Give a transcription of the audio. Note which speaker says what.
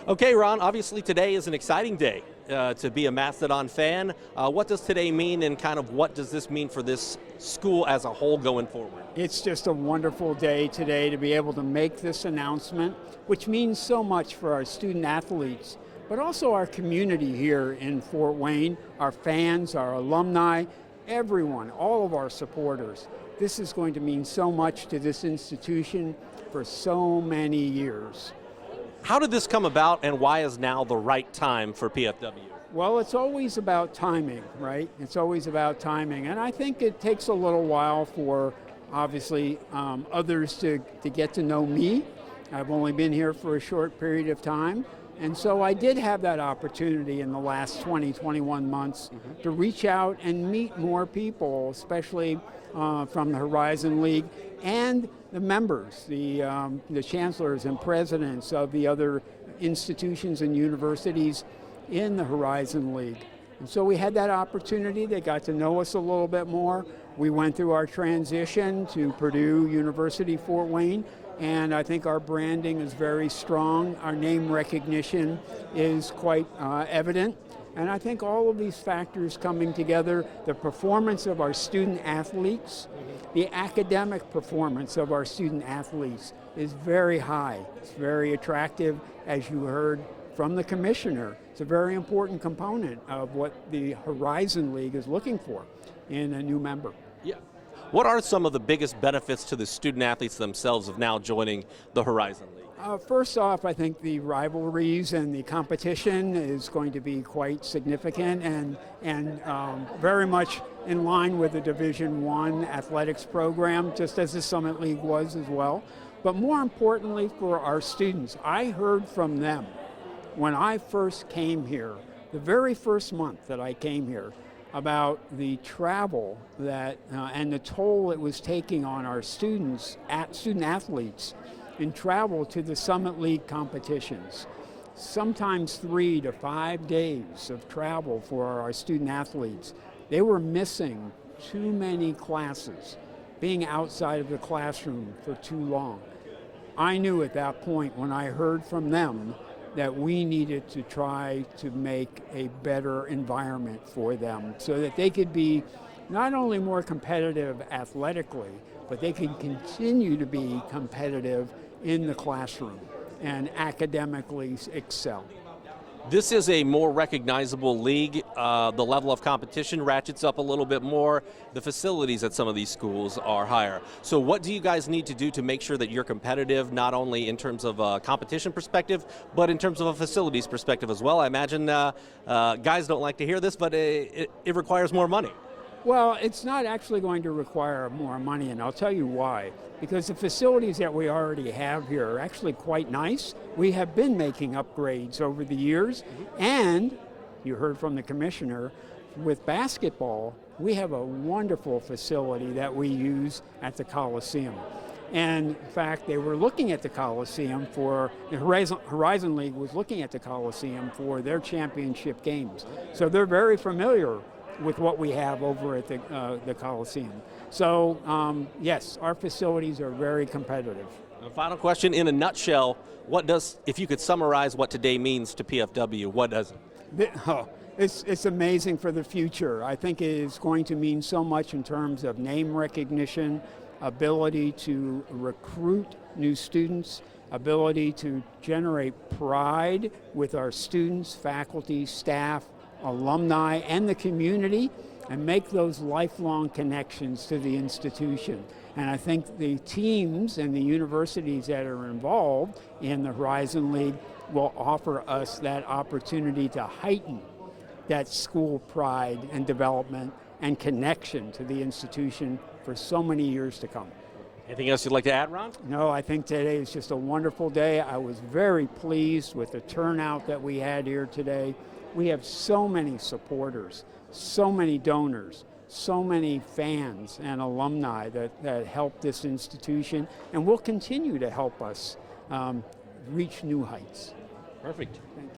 Speaker 1: Okay, Ron, obviously today is an exciting day to be a Mastodon fan. What does today mean, and kind of what does this mean for this school as a whole going forward?
Speaker 2: It's just a wonderful day today to be able to make this announcement, which means so much for our student athletes, but also our community here in Fort Wayne, our fans, our alumni, everyone, all of our supporters. This is going to mean so much to this institution for so many years.
Speaker 1: How did this come about, and why is now the right time for PFW?
Speaker 2: Well, it's always about timing, right? It's always about timing. And I think it takes a little while for, obviously, others to get to know me. I've only been here for a short period of time. And so I did have that opportunity in the last 21 months to reach out and meet more people, especially from the Horizon League and the members, the chancellors and presidents of the other institutions and universities in the Horizon League. And so we had that opportunity. They got to know us a little bit more. We went through our transition to Purdue University Fort Wayne, and I think our branding is very strong. Our name recognition is quite evident. And I think all of these factors coming together, the performance of our student athletes, the academic performance of our student athletes is very high. It's very attractive, as you heard from the commissioner. It's a very important component of what the Horizon League is looking for in a new member.
Speaker 1: Yeah. What are some of the biggest benefits to the student athletes themselves of now joining the Horizon League?
Speaker 2: First off, I think the rivalries and the competition is going to be quite significant and very much in line with the Division I athletics program, just as the Summit League was as well. But more importantly for our students, I heard from them when I first came here, the very first month that I came here, about the travel that and the toll it was taking on our student athletes in travel to the Summit League competitions. Sometimes 3 to 5 days of travel for our student athletes. They were missing too many classes, being outside of the classroom for too long. I knew at that point when I heard from them that we needed to try to make a better environment for them so that they could be not only more competitive athletically, but they can continue to be competitive in the classroom and academically excel.
Speaker 1: This is a more recognizable league. The level of competition ratchets up a little bit more. The facilities at some of these schools are higher. So what do you guys need to do to make sure that you're competitive, not only in terms of a competition perspective, but in terms of a facilities perspective as well? I imagine guys don't like to hear this, but it requires more money.
Speaker 2: Well, it's not actually going to require more money, and I'll tell you why. Because the facilities that we already have here are actually quite nice. We have been making upgrades over the years, and you heard from the commissioner, with basketball, we have a wonderful facility that we use at the Coliseum. And in fact, they were looking at the Coliseum for, the Horizon League was looking at the Coliseum for their championship games. So they're very familiar with what we have over at the Coliseum. So yes, our facilities are very competitive.
Speaker 1: Final question, in a nutshell, if you could summarize what today means to PFW, what does it?
Speaker 2: It's amazing for the future. I think it is going to mean so much in terms of name recognition, ability to recruit new students, ability to generate pride with our students, faculty, staff, alumni, and the community, and make those lifelong connections to the institution. And I think the teams and the universities that are involved in the Horizon League will offer us that opportunity to heighten that school pride and development and connection to the institution for so many years to come.
Speaker 1: Anything else you'd like to add, Ron?
Speaker 2: No, I think today is just a wonderful day. I was very pleased with the turnout that we had here today. We have so many supporters, so many donors, so many fans and alumni that help this institution and will continue to help us reach new heights.
Speaker 1: Perfect.
Speaker 2: Thank you.